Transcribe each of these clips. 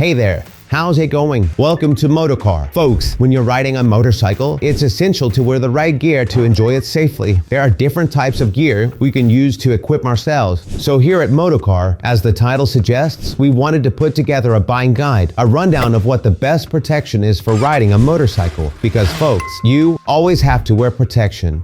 Hey there. How's it going? Welcome to Motorcar. Folks, when you're riding a motorcycle, it's essential to wear the right gear to enjoy it safely. There are different types of gear we can use to equip ourselves. So here at Motorcar, as the title suggests, we wanted to put together a buying guide, a rundown of what the best protection is for riding a motorcycle. Because folks, you always have to wear protection.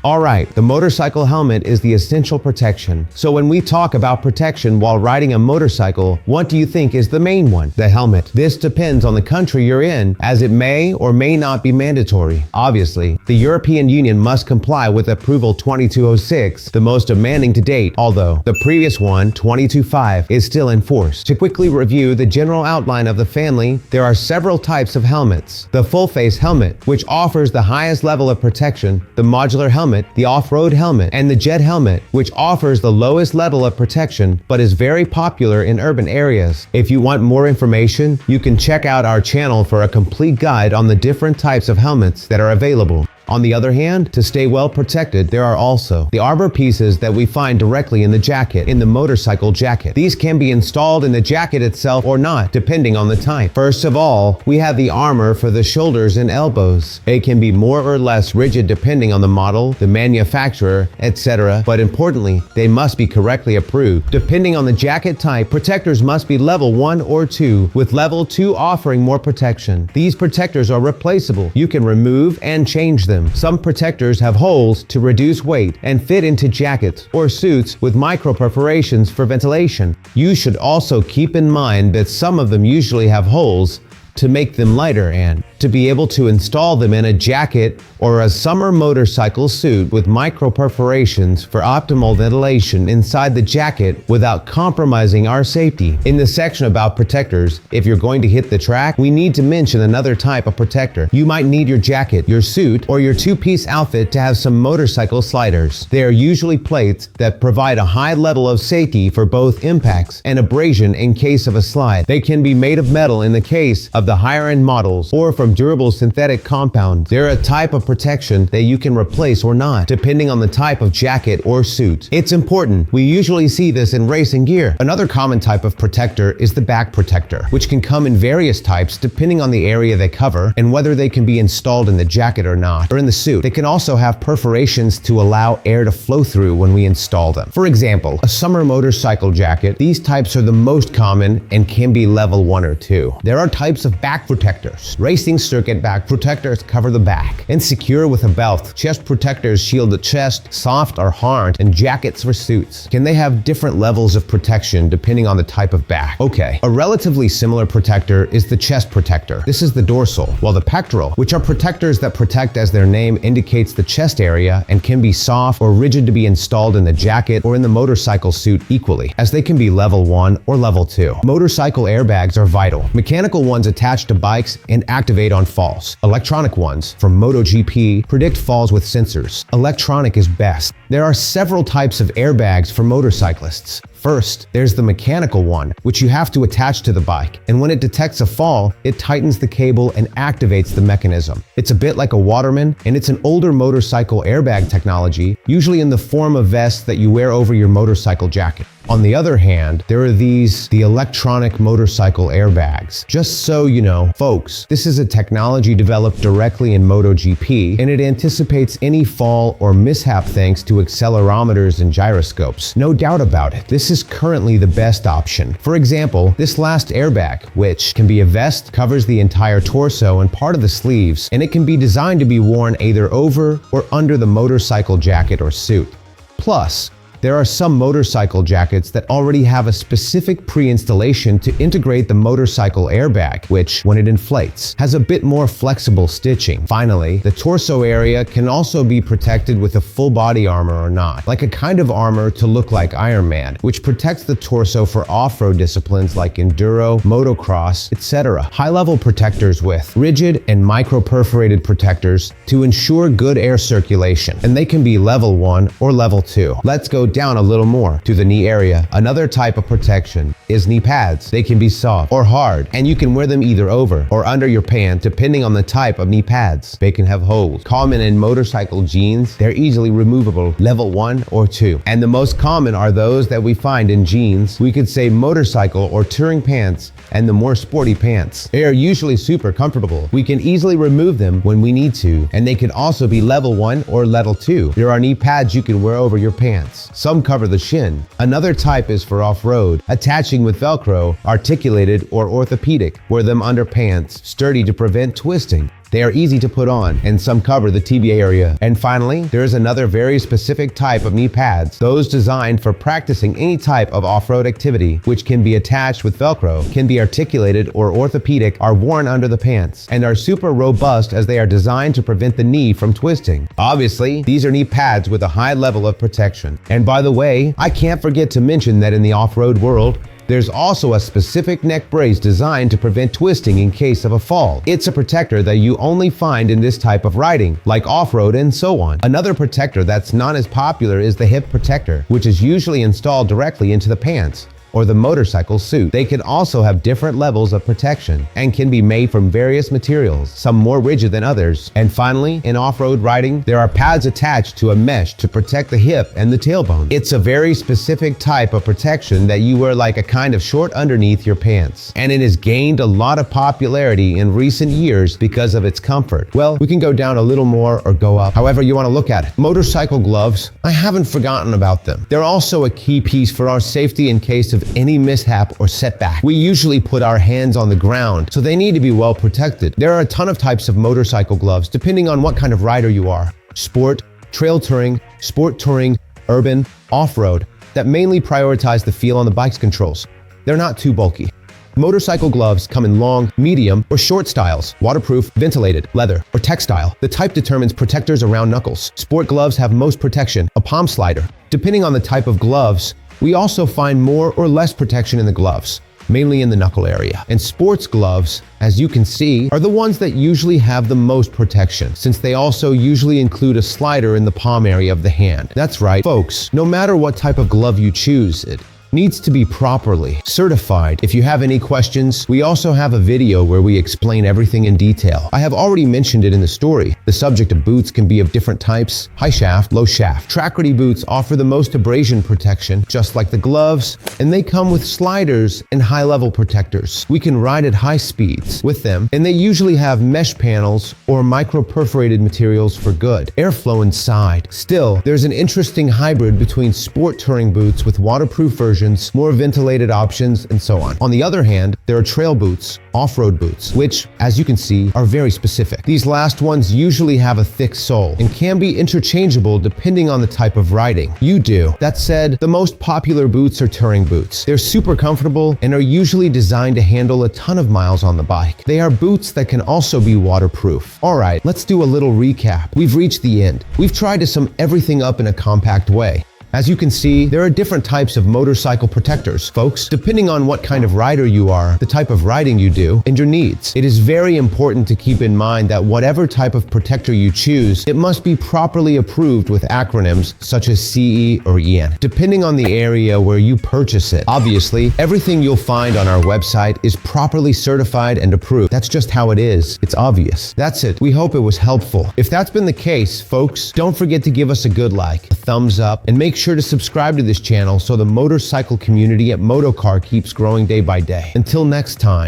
Alright, the motorcycle helmet is the essential protection. So when we talk about protection while riding a motorcycle, what do you think is the main one? The helmet. This depends on the country you're in, as it may or may not be mandatory. Obviously, the European Union must comply with Approval 2206, the most demanding to date, although the previous one, 225, is still in force. To quickly review the general outline of the family, there are several types of helmets. The full-face helmet, which offers the highest level of protection, the modular helmet, the off-road helmet, and the jet helmet, which offers the lowest level of protection but is very popular in urban areas. If you want more information, you can check out our channel for a complete guide on the different types of helmets that are available. On the other hand, to stay well protected, there are also the arbor pieces that we find directly in the jacket, in the motorcycle jacket. These can be installed in the jacket itself or not, depending on the type. First of all, we have the armor for the shoulders and elbows. It can be more or less rigid depending on the model, the manufacturer, etc. But importantly, they must be correctly approved. Depending on the jacket type, protectors must be level 1 or 2, with level 2 offering more protection. These protectors are replaceable. You can remove and change them. Some protectors have holes to reduce weight and fit into jackets or suits with micro perforations for ventilation. You should also keep in mind that some of them usually have holes to make them lighter and to be able to install them in a jacket or a summer motorcycle suit with micro perforations for optimal ventilation inside the jacket without compromising our safety. In the section about protectors, if you're going to hit the track, we need to mention another type of protector. You might need your jacket, your suit, or your two-piece outfit to have some motorcycle sliders. They are usually plates that provide a high level of safety for both impacts and abrasion in case of a slide. They can be made of metal in the case of the higher-end models or from durable synthetic compounds. They're a type of protection that you can replace or not, depending on the type of jacket or suit. It's important. We usually see this in racing gear. Another common type of protector is the back protector, which can come in various types depending on the area they cover and whether they can be installed in the jacket or not, or in the suit. They can also have perforations to allow air to flow through when we install them. For example, a summer motorcycle jacket, these types are the most common and can be level 1 or 2. There are types of back protectors. Racing circuit back protectors cover the back and secure with a belt. Chest protectors shield the chest, soft or hard, and jackets for suits. Can they have different levels of protection depending on the type of back? Okay, a relatively similar protector is the chest protector. This is the dorsal, while the pectoral, which are protectors that protect as their name indicates the chest area and can be soft or rigid to be installed in the jacket or in the motorcycle suit equally, as they can be level 1 or level 2. Motorcycle airbags are vital. Mechanical ones attach to bikes and activate on falls. Electronic ones from MotoGP predict falls with sensors. Electronic is best. There are several types of airbags for motorcyclists. First, there's the mechanical one, which you have to attach to the bike, and when it detects a fall, it tightens the cable and activates the mechanism. It's a bit like a Waterman, and it's an older motorcycle airbag technology, usually in the form of vests that you wear over your motorcycle jacket. On the other hand, there are the electronic motorcycle airbags. Just so you know, folks, this is a technology developed directly in MotoGP, and it anticipates any fall or mishap thanks to accelerometers and gyroscopes. No doubt about it. This is currently the best option. For example, this last airbag, which can be a vest, covers the entire torso and part of the sleeves, and it can be designed to be worn either over or under the motorcycle jacket or suit. Plus, there are some motorcycle jackets that already have a specific pre-installation to integrate the motorcycle airbag, which, when it inflates, has a bit more flexible stitching. Finally, the torso area can also be protected with a full body armor or not, like a kind of armor to look like Iron Man, which protects the torso for off-road disciplines like enduro, motocross, etc. High-level protectors with rigid and micro-perforated protectors to ensure good air circulation, and they can be level 1 or level 2. Let's go go down a little more to the knee area. Another type of protection is knee pads. They can be soft or hard, and you can wear them either over or under your pant depending on the type of knee pads. They can have holes. Common in motorcycle jeans, they're easily removable, level 1 or 2. And the most common are those that we find in jeans, we could say motorcycle or touring pants, and the more sporty pants. They are usually super comfortable. We can easily remove them when we need to, and they can also be level 1 or level 2. There are knee pads you can wear over your pants. Some cover the shin. Another type is for off-road, attaching with Velcro, articulated or orthopedic. Wear them under pants, sturdy to prevent twisting. They are easy to put on, and some cover the tibia area. And finally, there is another very specific type of knee pads, those designed for practicing any type of off-road activity, which can be attached with Velcro, can be articulated or orthopedic, are worn under the pants, and are super robust as they are designed to prevent the knee from twisting. Obviously, these are knee pads with a high level of protection. And by the way, I can't forget to mention that in the off-road world, there's also a specific neck brace designed to prevent twisting in case of a fall. It's a protector that you only find in this type of riding, like off-road and so on. Another protector that's not as popular is the hip protector, which is usually installed directly into the pants or the motorcycle suit. They can also have different levels of protection and can be made from various materials, some more rigid than others. And finally, in off-road riding, there are pads attached to a mesh to protect the hip and the tailbone. It's a very specific type of protection that you wear like a kind of short underneath your pants. And it has gained a lot of popularity in recent years because of its comfort. Well, we can go down a little more or go up, however you want to look at it. Motorcycle gloves, I haven't forgotten about them. They're also a key piece for our safety in case of any mishap or setback. We usually put our hands on the ground, so they need to be well protected. There are a ton of types of motorcycle gloves, depending on what kind of rider you are. Sport, trail touring, sport touring, urban, off-road, that mainly prioritize the feel on the bike's controls. They're not too bulky. Motorcycle gloves come in long, medium, or short styles, waterproof, ventilated, leather, or textile. The type determines protectors around knuckles. Sport gloves have most protection, a palm slider. Depending on the type of gloves, we also find more or less protection in the gloves, mainly in the knuckle area. And sports gloves, as you can see, are the ones that usually have the most protection, since they also usually include a slider in the palm area of the hand. That's right, folks, no matter what type of glove you choose, it needs to be properly certified. If you have any questions, we also have a video where we explain everything in detail. I have already mentioned it in the story. The subject of boots can be of different types: high shaft, low shaft. Track-ready boots offer the most abrasion protection, just like the gloves, and they come with sliders and high-level protectors. We can ride at high speeds with them, and they usually have mesh panels or micro-perforated materials for good airflow inside. Still, there's an interesting hybrid between sport touring boots with waterproof versions, more ventilated options, and so on. On the other hand, there are trail boots, off-road boots, which, as you can see, are very specific. These last ones usually have a thick sole and can be interchangeable depending on the type of riding you do. That said, the most popular boots are touring boots. They're super comfortable and are usually designed to handle a ton of miles on the bike. They are boots that can also be waterproof. All right, let's do a little recap. We've reached the end. We've tried to sum everything up in a compact way. As you can see, there are different types of motorcycle protectors, folks, depending on what kind of rider you are, the type of riding you do, and your needs. It is very important to keep in mind that whatever type of protector you choose, it must be properly approved with acronyms such as CE or EN, depending on the area where you purchase it. Obviously, everything you'll find on our website is properly certified and approved. That's just how it is. It's obvious. That's it. We hope it was helpful. If that's been the case, folks, don't forget to give us a good like, a thumbs up, and make sure to subscribe to this channel so the motorcycle community at Motocar keeps growing day by day. Until next time.